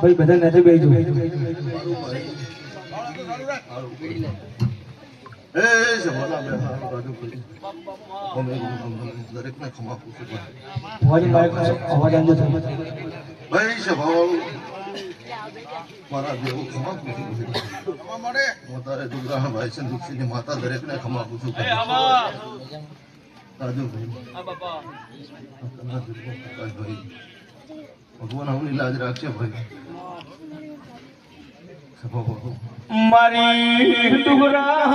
ભાઈ બધા નથી બેજો એ જમાના મે બાજુ કરી અમે દરેક ને ખમા પૂછું ફોન માઈક અવાજ આવતો છે ભાઈ સભાવ મારા દેવ ખમા પૂછું ખમા મળે મોતારે દુગરા ભાઈ છે દુખી માતા દરેક ને ખમા પૂછું એ આમાં રાજુ ભાઈ આ બાપા ભાઈ ભગવાન આવની લાજ રાખશે ભાઈ મારી ડુગરા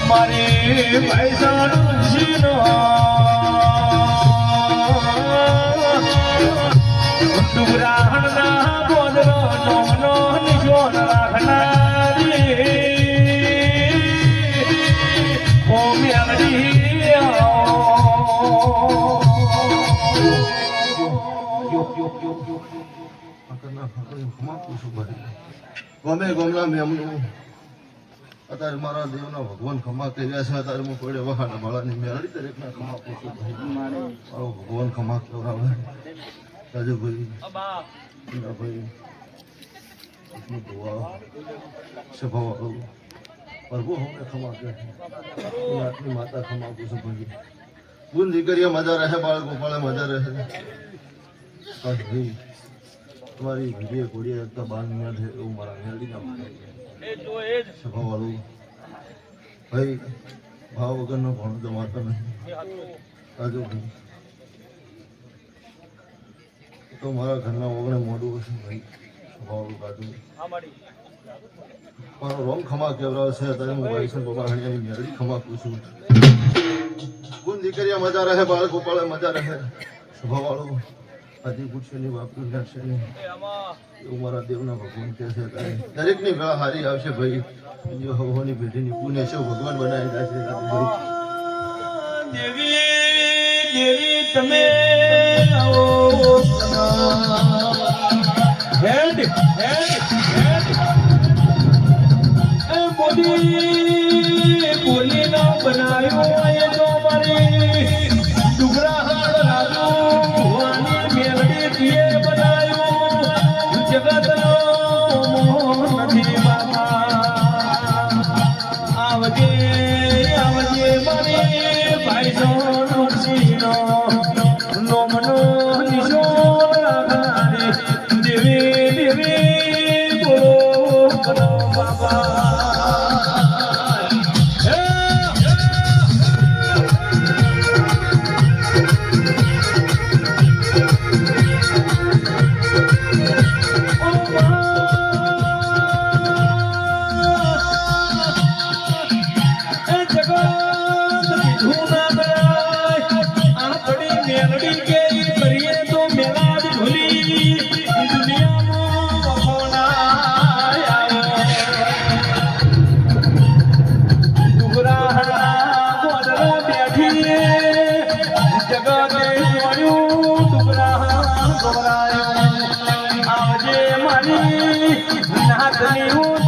મારી પૈસા જીનો ડુગરા બોદરો નો નિશોન રાખનારી ઓ મ્યાડી ગમે ગમલા મેમનું અત્યારે મારા દેવના ભગવાન ખમા કર્યા છે અત્યારે હું પડે વહાડા બાળાની મેળવી દરેકના ખમા પૂછું મારો ભગવાન ખમા કરાવે રાજુભાઈ ભાઈ સભાવાળો પ્રભુ હમને ખમા કરે આટલી માતા ખમા પૂછું ભાઈ બુન દીકરીઓ મજા રહે બાળ ગોપાળે મજા રહે ભાઈ તમારી વિજય ઘોડીએ એકતા બાર મિનિટ છે એવું મારા મેળવીના સભાવાળું ભાઈ ભાવ વગરનો ભણો તો માતા નહીં રાજુ ભાઈ તો મારા ઘરના ઓગણે મોડું હશે ભાઈ સભાવાળું રાજુ મારો રોમ ખમા કેવરાવ છે અત્યારે હું ભાઈ છે બાબા હણિયાની મેળવી ખમા પૂછું ગુણ દીકરીયા મજા રહે બાળ ગોપાળે મજા રહે સભાવાળું આજી પૂછશે નહીં વાપરી નાખશે નહીં એવું મારા દેવના ભગવાન કહે છે દરેકની વેળા હારી આવશે ભાઈ જો હવોની પેઢીની પુણ્ય છે ભગવાન બનાવી દેશે ભાઈ દેવી દેવી તમે આવો હેડ હેડ હેડ એ મોદી બોલી ના બનાવ્યો એ તો મારી ડુગરા હાડ રાજુ વાની મેલડી તીએ બનાવ્યો જગતનો મોહ નથી બાબા આવજે આવજે મારી ભાઈ નો નુસીનો નોમનો નિશો રાખે દેવી દેવી બોલો કરો બાબા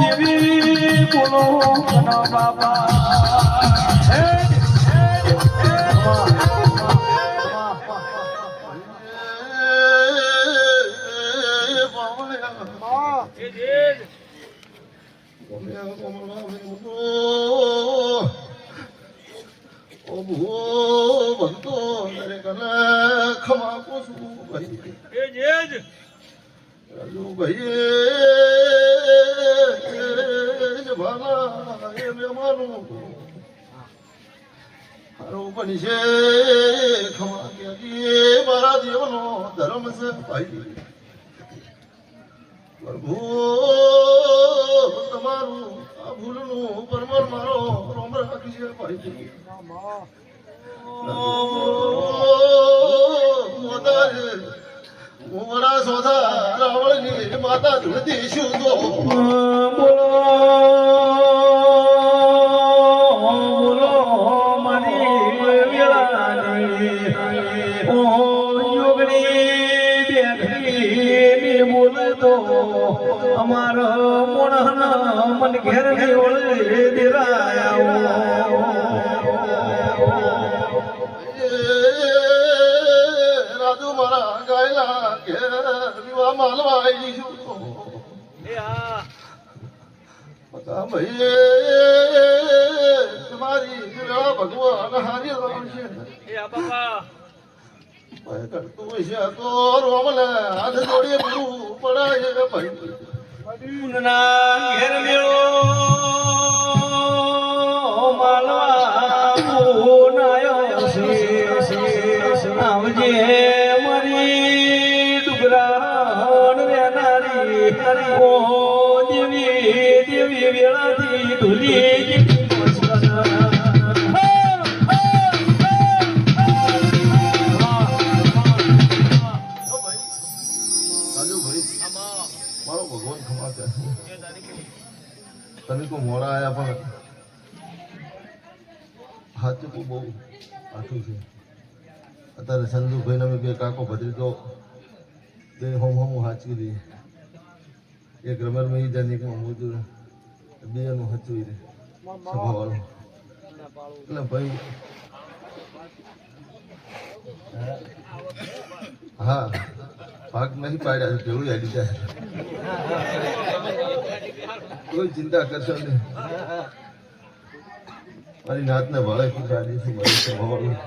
દેવી બોલો બાબા ભક્તો દરેક ખમા પૂછું ભાઈ રાજુ ભાઈ ભાલા એ મહેમાનું હારું બની છે ખમા ક્યાંથી મારા દેવનો ધર્મ છે ભાઈ પ્રભુ તમારું આ ભૂલનું પરમર મારો રોમ રાખી છે ભાઈ મોતારે મોડા સોધા રાવણની માતા ધૂળતી શું તો બોલો બોલો મારી વેળાની ઓ યોગની બેઠી બોલતો અમારો મોણના મન ઘેર ની ઓળે દેરાયા રાજુ મારા ગાયલા ઘેર વિવાહ માલવા આવી છું ભાઈ તમારી વેળા ભગવાન હારી લાવશે કરતું છે તો રોમને હાથ જોડીએ પૂરું પડાય ભાઈ ઘેર મેળો માલવા પૂનાયો છે આવજે મારી ડુગરાણ રેનારી ઓ દેવી દેવી વેળાથી ધૂલી મારો ભગવાન ખમા છે તમે કોઈ મોડા આવ્યા પણ સાચું બહુ આઠું છે અત્યારે સંજુભાઈને અમે બે કાકો ભદ્રીતો બે હોમ સાચવી દઈએ એક રમરમાં ઈ જાની એકમાં મોજું બે એનું હચવી દે સભાવાળું એટલે ભાઈ હા ભાગ નહીં પાડ્યા છે કેવું યાદી જાય કોઈ ચિંતા કરશો નહીં મારી નાતને ભાડે કીધું મારી સભાવાળું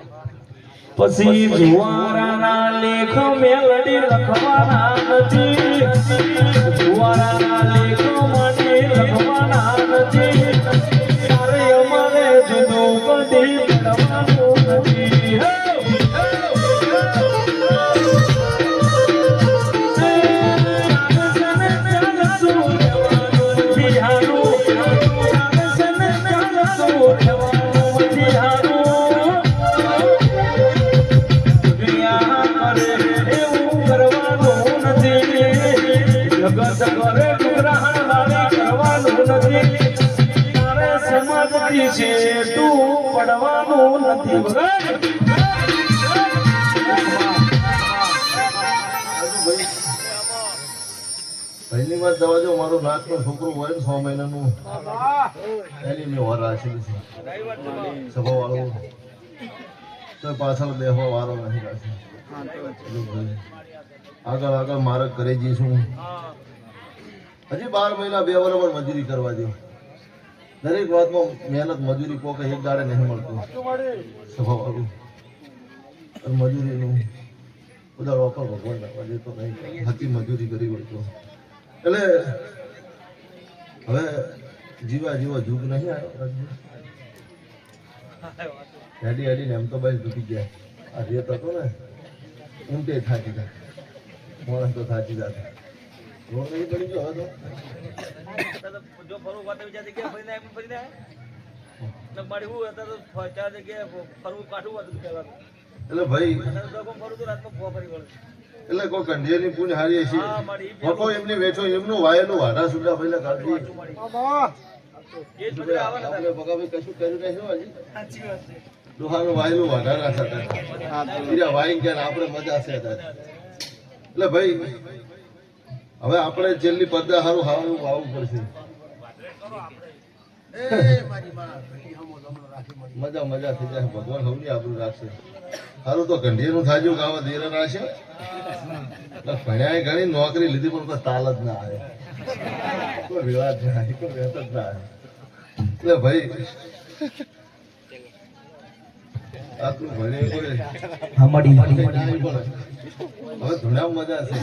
પછી જુવારાના લેખ મેલડી લખવાના નથી જુવારાના લેખ માટે લખવાના નથી ત્યારે અમારે જુદું કદી પડવાનું નથી છે તું પડવાનું નથી પહેલી વાર દવા જો મારું નાતનો છોકરો હોય ને 6 મહિનાનું એની મેં વાર રાખેલી છે સભા વાળો તો પાછળ બેહવા વારો નથી રાખે આગળ આગળ મારે કરી જઈશું હજી 12 મહિના 2 બરાબર મજૂરી કરવા દો દરેક વાતમાં મહેનત મજૂરી કોકે એક દાડે નહીં મળતું સભા વાળું મજૂરીનું બધા વાપર ભગવાન રાખવા દેતો નહીં હાથી મજૂરી કરી પડતો એટલે હવે જીવા જુગ નહીં આવ્યો હેડી હેડીને એમ તો ભાઈ તૂટી ગયા આ રેત હતો ને ઊંટે થાકી જાય માણસ તો થાકી જાય રોડ નહીં પડી ગયો હવે તો જો ફરવું વાત વિચાર કે ફરીને એમ ફરીને ને મારી હું હતા તો ચાર જગ્યાએ ફરવું કાઢવું હતું પહેલા એટલે ભાઈ ફરું તો રાતમાં ફરી વળે એટલે કોઈ કંઢિયાની પૂન હારીએ છીએ બાપો એમની વેઠો એમનું વાયેલું વાઢા સુધા પહેલા કાઢી એ છોકરા આવવાના આપણે બગાભાઈ કશું કર્યું નહીં હજી દુહાનું વાયેલું વાઢા રાખતા બીજા વાઈ ગયા આપણે મજા છે એટલે ભાઈ હવે આપણે છેલ્લી પદ્ધા સારું ખાવાનું વાવવું પડશે મજા મજા થઈ જાય ભગવાન હવની આબરૂ રાખશે સારું તો ગંઢીનું થાજ્યું ગાવા ધીરે રાખશે ભણ્યા ઘણી નોકરી લીધી પણ કોઈ તાલ જ ના આવે કોઈ વિવાદ ના આવે કોઈ વેત જ ના આવે એટલે ભાઈ આટલું ભણે કોઈ હવે ધૂણામાં મજા છે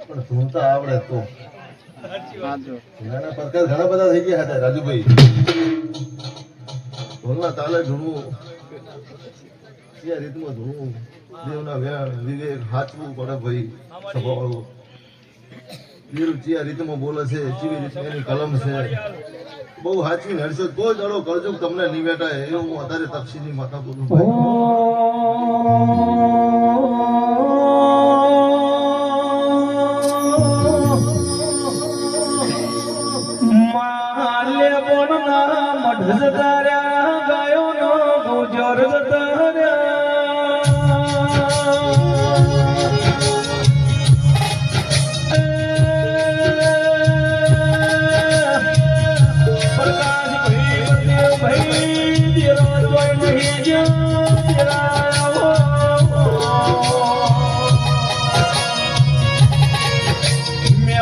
પણ ધૂણતા આવડે તો નાના પ્રકાર ઘણા બધા થઈ ગયા હતા રાજુભાઈ ધૂણના તાલે ધૂણવું કયા રીતમાં ધૂણવું દેવના વ્યાણ વિવેક હાચવું પડે ભાઈ સ્વભાવ વીરુ કયા રીતમાં બોલે છે કેવી રીતે એની કલમ છે બહુ હાચવી નડશો તો જ અડો કરજો તમને નિવેટાય એવું હું અત્યારે તપસીની માતા બોલું ભાઈ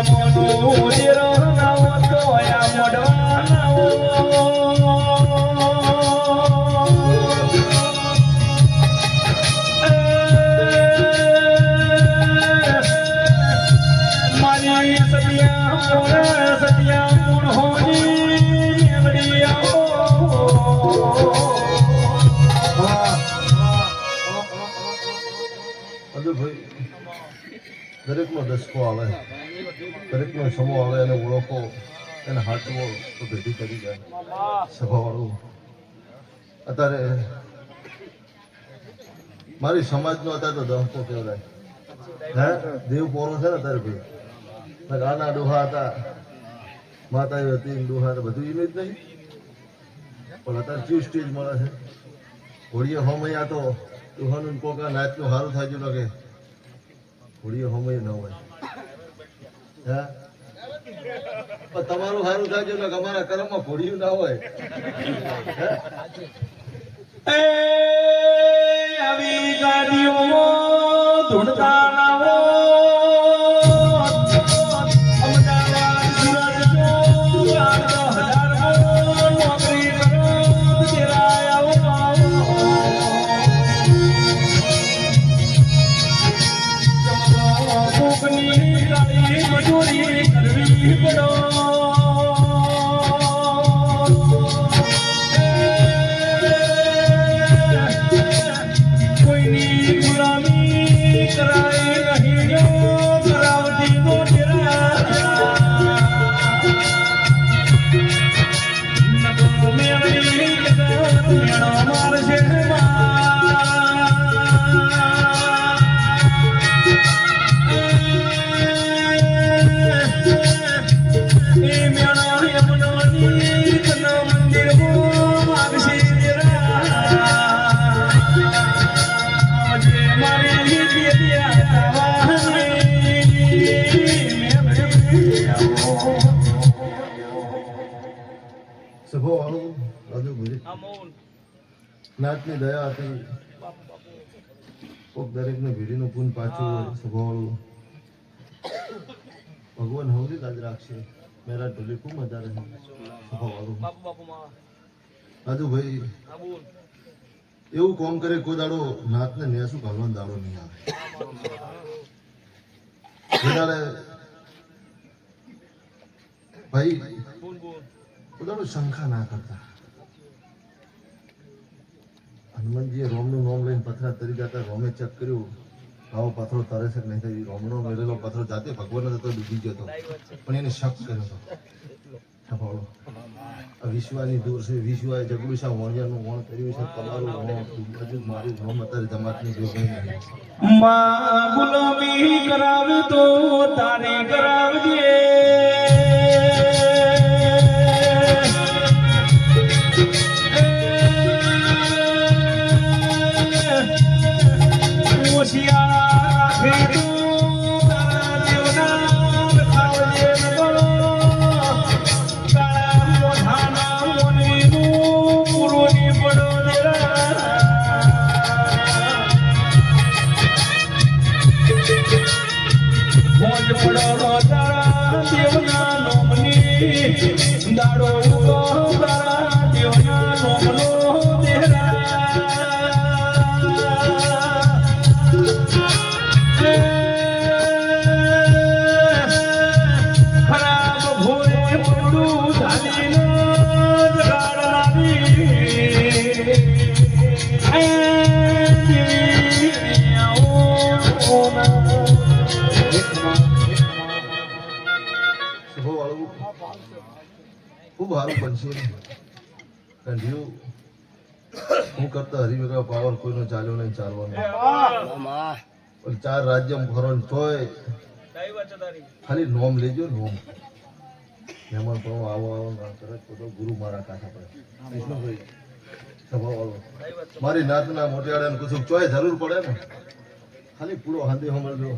મહેમાનો દેરો નાવો તો આ મોઢવા નાવો મારી સતિયા મૂળ હોની મેલડી આવો અજુ ભાઈ દરેકનો દસકો આવે દરેકનો સમો આવે એને ઓળખો એને હાચવો તો ભેટી કરી જાય સભાવાળું અત્યારે મારી સમાજનો અત્યારે તો દહકો કહેવાય હે દેવ પોરો છે ને અત્યારે ભાઈ ગાના ડોહા હતા માતા હતી ડોહા હતા બધું એમ જ નહીં પણ અત્યારે ચીવ સ્ટેજ મળે છે હોળીએ હોમૈયા તો ડોહાનું કોકા નાચનું સારું થાય છે કે હોળીએ હોમૈયા ન હોય હે પણ તમારું સારું થાય છે ને અમારા કર્મમાં હોળીયું ના હોય એ આવી ગાડીઓમાં ધૂળતા નાવો અમદાવાદ સુરત જો 8,000 નોકરી કરો તેરા આવો કોકની કાળી મજૂરી કરવી પડો કોઈની ગુલામી કરાય નહીં જો કરાવતી નો તેરા નકો મેળી મેળો મારશે એ મેળો યમુનાની કનો મંદિર હો મારશે તેરા આજે મારી દિયા સભાવાળું રાજુ ભરી આ મૌન નાથની દયા હતી કોક દરેકને ભીડીનું પૂન પાછું હોય સભાવાળું ભગવાન હવલી કાજ રાખશે મેરા ઢોલી ખૂબ મજા રહે સભાવાળું બાપુ બાપુ માં રાજુભાઈ આ બોલ એવું કોમ કરે કોઈ દાડો નાથને નેસું ઘાલવાનો દાડો નહીં આવે જ્યારે ભાઈ બોલ બોલ કોઈ દાડો શંકા ના કરતા હનુમાનજીએ રોમનું નામ લઈને પથરા તરી જતા રોમે ચેક કર્યું આવો પથરો તરે છે કે નહીં થઈ રોમનો મેળેલો પથરો જાતે ભગવાન હતો ડૂબી ગયો હતો પણ એને શક કર્યો હતો સભાવાળો આ વિશ્વાની દૂર છે વિશ્વાએ જગડુશા વણિયાનું વણ કર્યું છે તમારું વણ હજુ મારું વણ અત્યારે જમાતની જોગણી નહીં માં ગુલામી કરાવે તો તારે કરાવજે હોશિયાર રાખે તું તારા દેવના ખાવજે નગરો કાળા મોઢાના મોનીનું પૂરોની પડો મોજ પડો તારા દેવના નોમની દાડો ઉગો તારા દેવના નોમનો તેરા ખરાબ ભોય પડું ધાલીનો જગાડનારી સભાવાળું ખૂબ સારું બનશે કંઢિયું હું કરતા હરિવેગા પાવર કોઈનો ચાલ્યો નહીં ચાલવાનો પણ 4 રાજ્યમાં ફરવાનું તોય કઈ વાત છે તારી ખાલી નોમ લેજો નોમ મહેમાન પણ આવો ના કરે તો ગુરુ મારા કાંઠા પડે વિષ્ણુભાઈ સભાવાળો કઈ વાત છે મારી નાતના મોટિયાળાને કશું ચોય જરૂર પડે ને ખાલી પૂરો હાંધી સાંભળજો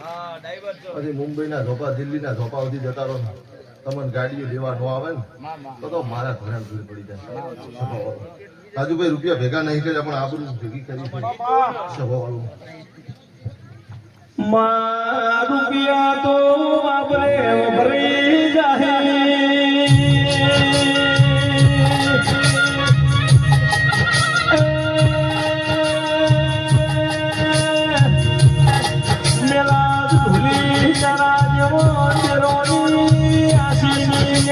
હા ડાઈવર છો પછી મુંબઈના ધોપા દિલ્હીના ધોપા સુધી જતા રહો તમને ગાડીઓ લેવા ન આવે ને તો મારા ઘણા દૂર પડી જાય સભાવાળો રાજુભાઈ રૂપિયા ભેગા નહીં કર્યા પણ આબરૂ ભેગી કરી છે સભાવાળું માં રૂપિયા તો વાપરે વપરી જાહે મેલા ધૂલી તારા જેવો ચેરોની આશીની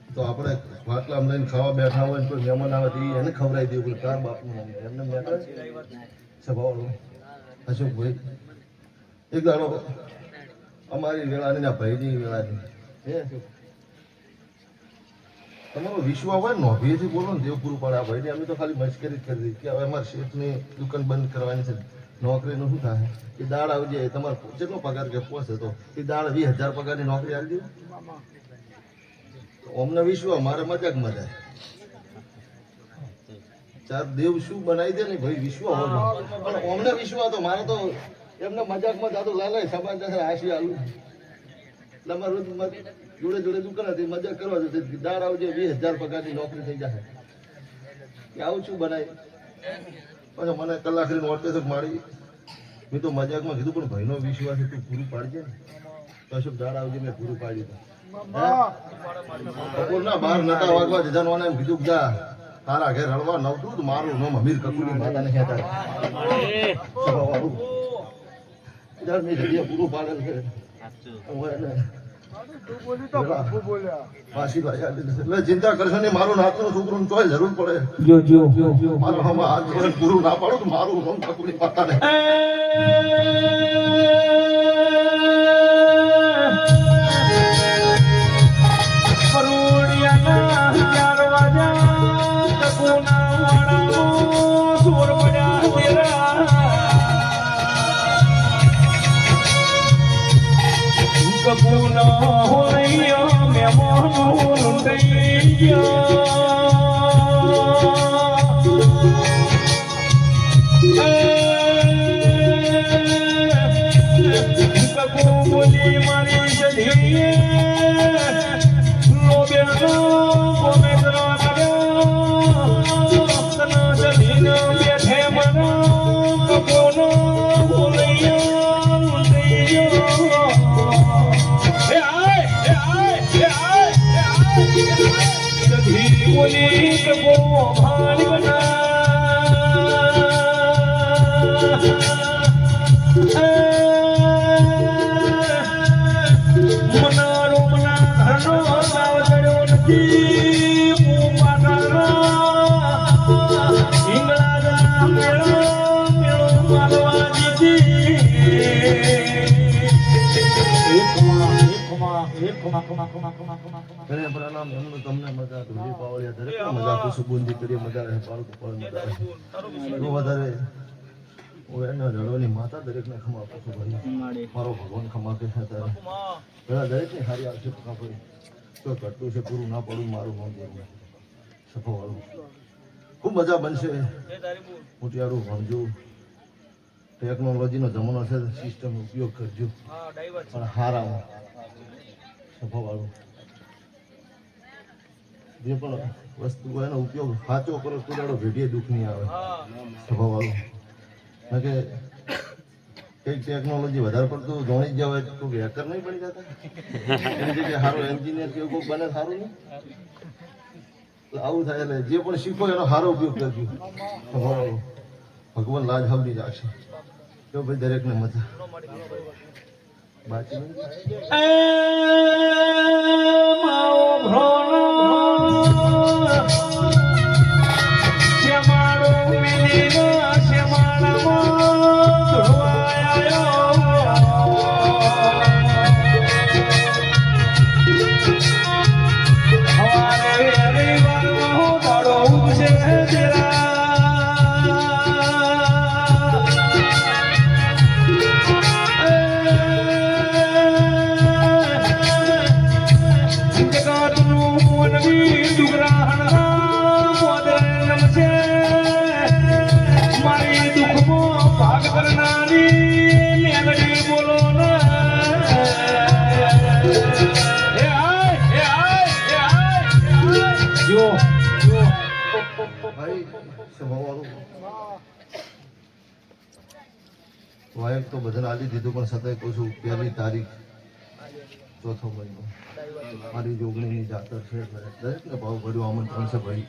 તો આપણે માટલા લઈને ખાવા બેઠા હોય કોઈ મહેમાન આવે તો એને ખવડાવી દેવું કાર બાપનું નામ એમને બેઠા સભાવાળો અશોકભાઈ એક દાડો અમારી વેળાની ના ભાઈની વેળાની હે તમારો વિશ્વ હોય ને નોભીએથી બોલો ને દેવ પૂરું પાડે આ ભાઈને અમે તો ખાલી મશ્કરી જ કરી દીધી કે હવે અમારે શેઠની દુકાન બંધ કરવાની છે નોકરીનું શું થાય એ દાળ આવી જાય તમારે કેટલો પગાર કે પોસે તો એ દાળ 20,000 પગારની નોકરી આવી દે અમને વિશ્વ મારે મજાક મજા ચાર દેવ શું બનાવી દે ને ભાઈ વિશ્વ પણ અમને વિશ્વ હતો મારે તો એમને મજાકમાં જાતો લાલાય સમાજ આશી આલુ એટલે અમારે રોજ જોડે જોડે દુકાન હતી મજાક કરવા જતી દાળ આવજે 20,000 પગારની નોકરી થઈ જાય કે આવું શું બનાવી પછી મને કલાક ની નોટ તો મારી મેં તો મજાકમાં કીધું પણ ભાઈનો વિશ્વાસ તું પૂરું પાડજે ને તો અશોક દાળ આવજે મેં પૂરું પાડ્યું બપોરના 12 નતા વાગવા જજાનવાને એમ કીધું જા તારા ઘેર રળવા નવતું તો મારું નામ અમીર કપૂરની માતાને કહેતા યાર મેં જગ્યા પૂરું પાડેલ છે એટલે ચિંતા કરશો નહીં મારું નાતનું છોકરું ચોય જરૂર પડે મારું આજ પૂરું ના પાડું તો મારું નામ કપૂરની માતાને તમને મજા ધૂળી પાવળિયા દરેક મજા ખુશ બુંદી કરી મજા રહે પાળું પાળ મજા રહે વધારે એને રડવાની માતા દરેકને ખમા આપો છો ભાઈ મારો ભગવાન ખમા કે છે ત્યારે બધા દરેકની સારી આવશે ભાઈ તો ઘટતું છે પૂરું ના પડવું મારું નામ દેવું સફાવાળું ખૂબ મજા બનશે મોટિયારું ભણજો ટેકનોલોજીનો જમાનો છે સિસ્ટમ ઉપયોગ કરજો પણ હારામાં સફાવાળું જે પણ વસ્તુ હોય એનો ઉપયોગ સાચો કરો તો દાડો ભેટીએ દુઃખ નહીં આવે સ્વભાવવાળું કારણ કે કંઈક ટેકનોલોજી વધારે પડતું જોણી જ હોય તો હેકર નહીં બની જતા એની જગ્યાએ સારો એન્જિનિયર કે એવું કોઈ બને સારું નહીં એટલે આવું થાય એટલે જે પણ શીખો એનો સારો ઉપયોગ કરજો સ્વભાવવાળું ભગવાન લાજ હવડી રાખશે તો ભાઈ દરેકને મજા બાકી એ માવો ભ્રોણ શ્યામાળો મિલીનો શ્યામાળામાં ધોવાયો હવારે રવિવારનો દાડો ઉગશે તેરા મારી દુઃખમાં ભાગ કરનારી મેલડી બોલો ને જો ભાઈ સ્વભાવવાળું વાયક તો બધાને આલી દીધું પણ છતાંય કહું છું 1 તારીખ ચોથો મહિનો મારી જોગણીની જાતર છે દરેકને ભાવ ભર્યું આમંત્રણ છે ભાઈ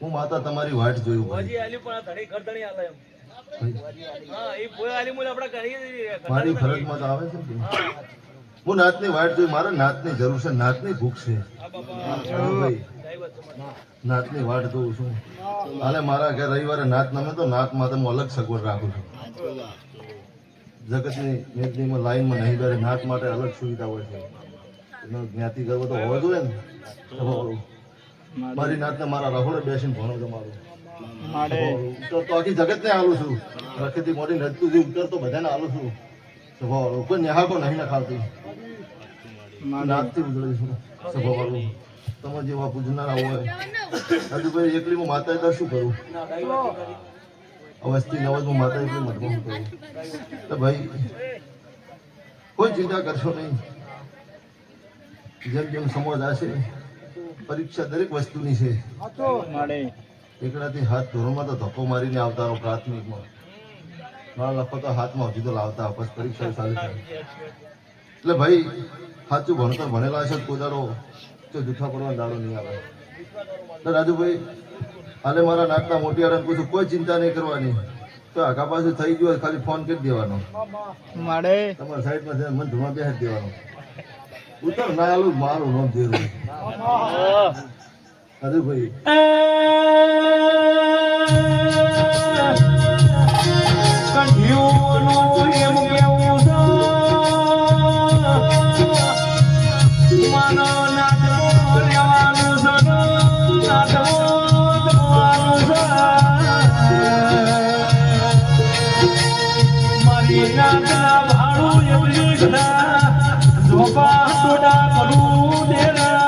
હું માતા તમારી વાટ જોયું ભાઈ હજી આલી પણ આ ધણી ઘરધણી આલે એમ હા એ બોય આલી મુલે આપડા ઘણી મારી ફરજમાં તો આવે છે ને. હું નાતની વાટ જોઈ મારે નાતની જરૂર છે નાતની ભૂખ છે ભાઈ નાતની વાટ જોઉં છું હાલે મારા ઘરે રવિવારે નાત નમે તો નાત માટે હું અલગ સગવડ રાખું છું જગતની મેદનીમાં લાઈનમાં નહીં કરે નાત માટે અલગ સુવિધા હોય છે એનો જ્ઞાતિ કરવો તો હોવો જોઈએ ને સ્વભાવવાળું. મારી નાતને મારા રહોડે બેસીને ભણો તમારું તો આખી જગતને આલું છું રખેથી મોટી નદતું જે ઉતરતો બધાને આલું છું સ્વભાવવાળું કોઈ નેહાકો નહીં નખાવતી નાતથી ઉજળું છું સ્વભાવવાળું તમે જેવા પૂજનારા હોય હજુ ભાઈ એકલી હું માતા તો શું કરું અવસ્થી નવજ હું માતા એકલી મતમાં શું કરું તો ભાઈ કોઈ ચિંતા કરશો નહીં જેમ જેમ સમજ હશે પરીક્ષા દરેક વસ્તુની છે એકડાથી હાથ ધોરણમાં તો ધક્કો મારીને આવતા રહો પ્રાથમિકમાં ના લખો તો હાથમાં હજુ તો લાવતા પછી પરીક્ષા ચાલુ થાય એટલે ભાઈ સાચું ભણતર ભણેલા છે કોઈ દાડો તો જૂઠા પડવાનો દાડો નહીં આવે તો રાજુભાઈ હાલે મારા નાકના મોટિયારાને પૂછું કોઈ ચિંતા નહીં કરવાની તો આગા પાછું થઈ ગયું હોય ખાલી ફોન કરી દેવાનો તમારા સાઈડમાં છે મને ધુમા બેસી દેવાનો ઉતર ના આલું મારું નામ જેરું રાજુભાઈ કંઠીઓનું એમ કેવું છે માનો નાચો લેવાનું છે નાચો જવાનું છે મારી નાચના ભાડું એવલી ઘણા ઝોપા ટોડા કરું દેરા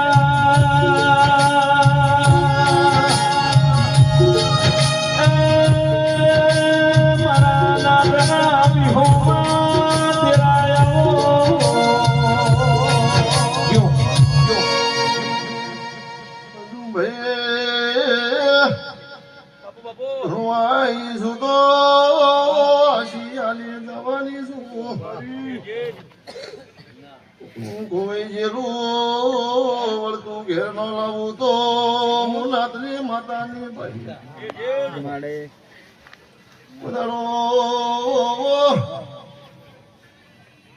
કોઈ જેલું વળતું ઘેર ન લાવું તો હું નાતની માતાની ભાઈ બધાડો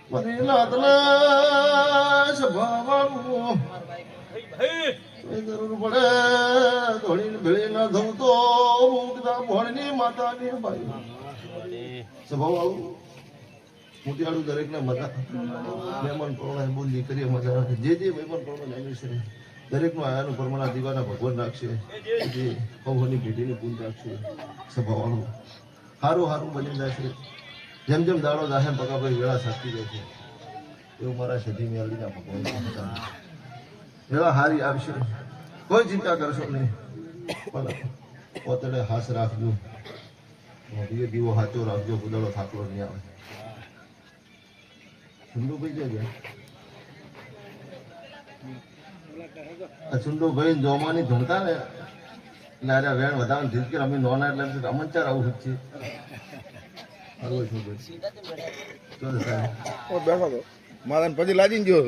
બધી નાતના સ્વભાવવાળું જરૂર પડે ધોળીને ભેળી ના થવું તો મુકતા ભોળની માતાની ભાઈ સ્વભાવવાળું મોટિયાળું દરેકને મજા મહેમાન પ્રમાણે બોલી કરીએ મજા રાખે જે મહેમાન પ્રમાણે એમની છે દરેકનું આયાનું પ્રમાણે દીવાના ભગવાન રાખશે જે પૌની પેઢીની પૂન રાખશે સ્વભાવવાળું સારું સારું બની જશે જેમ જેમ દાડો જાહે પગાભાઈ વેળા સાચી જાય છે એવું મારા સધી મેળવીના ભગવાન વેળા હારી આવશે કોઈ ચિંતા કરશો નહીં પણ પોતડે હાથ રાખજો દીવો હાચો રાખજો કુદાડો થાકલો નહીં આવે સુંડો ભાઈ જજે સુંડો ભાઈ જોવાની ધૂણતા ને એટલે વેણ વધારે ધીર કે અમે નોના એટલે અમંચાર આવું છે મારા પછી લાજીને જો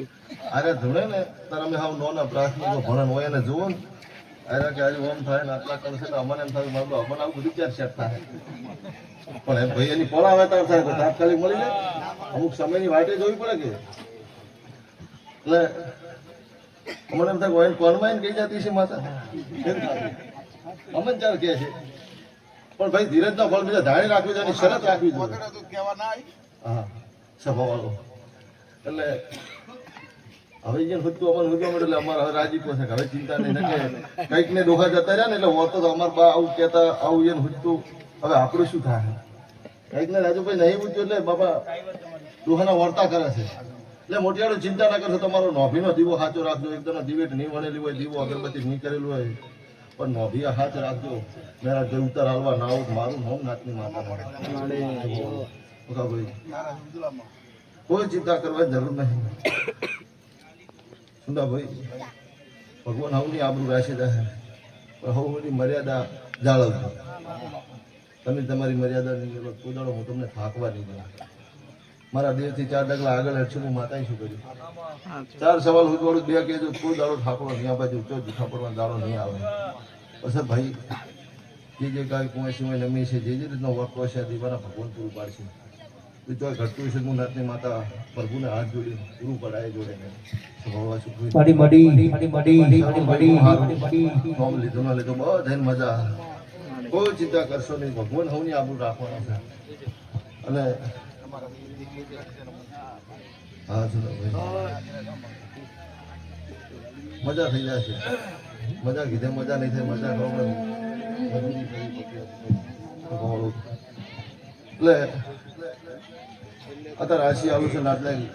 અરે ધૂણે ને તાર અમે હાવ નોના પ્રાથમિક ભણન હોય એને જુઓ ને આયરા કે આજે ઓમ થાય ને આટલા કરશે એટલે અમને એમ થાય મારું અમને આવું બધું ક્યારે સેટ થાય પણ એમ ભાઈ એની પળાવે તાર થાય તો તાત્કાલિક મળી જાય અમુક સમયની વાટે જોવી પડે કે એટલે અમને એમ થાય કોનમાં કઈ જતી છે માતા એમ થાય અમને ચાલ કહે છે પણ ભાઈ ધીરજના ફળ બીજા ધારી રાખવી જોઈએ અને શરત રાખવી જોઈએ હા સભા વાળો એટલે હવે જે હુજતું અમને હુજવા મળે એટલે અમારે હવે રાજીપો છે કે હવે ચિંતા નહીં કે કંઈક ને ડોહા જતા રહ્યા ને એટલે હોતો તો અમારા બા આવું કહેતા આવું એને હુજતું હવે આપણું શું થાય કંઈક ને રાજુભાઈ નહીં પૂછ્યું એટલે બાપા ડોહાના વર્તા કરે છે એટલે મોટિયાળું ચિંતા ના કરશો તમારો નોભીનો દીવો સાચો રાખજો એકદમ દિવેટ નહીં વણેલી હોય દીવો અગરબત્તી નહીં કરેલું હોય પણ નોભી હાથ રાખજો મેરા ઘર ઉતાર હાલવા ના આવું મારું નામ નાચની માતા ભાઈ કોઈ ચિંતા કરવાની જરૂર નહીં સુંદાભાઈ ભગવાન હવની આબરૂ રાશી રહે પણ હવની મર્યાદા જાળવજો તમે તમારી મર્યાદા નહીં કરો કોઈ દાડો હું તમને થાકવા નહીં દઉં મારા 2 થી 4 ડગલા આગળ હેઠું હું માતાએ શું કર્યું 4 સવાલ હું 2 કહેજો કોઈ દાડો ઠાકોર ત્યાં બાજુ ચો જૂઠા પડવાનો દાડો નહીં આવે પછી ભાઈ જે કાંઈ કુંવાસી હોય નમી છે જે રીતનો વર્તો છે દીવાના ભગવાન પૂરું પાડશે તો ઘટતું છે હું નાતની માતા પ્રભુને હાથ જોડી પૂરું પડાય જોડે ભગવાન સુખી નોમ લીધો ના લીધો બધાને મજા કોઈ ચિંતા કરશો નહીં ભગવાન હવની આબરૂ રાખવાના છે અને હા મજા થઈ જશે મજા કીધે મજા નહીં થાય મજા એટલે અત્યારે રાશિ આવું છે નાત લાગી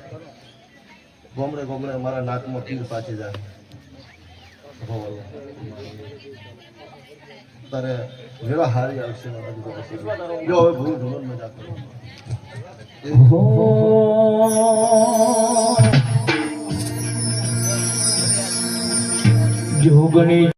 ગોમડે ગોમડે મારા નાતમાં પીર પાછી જાય અત્યારે વેળા હારી આવશે જો હવે ભૂલ ધોરણ મજા કરો જોગણી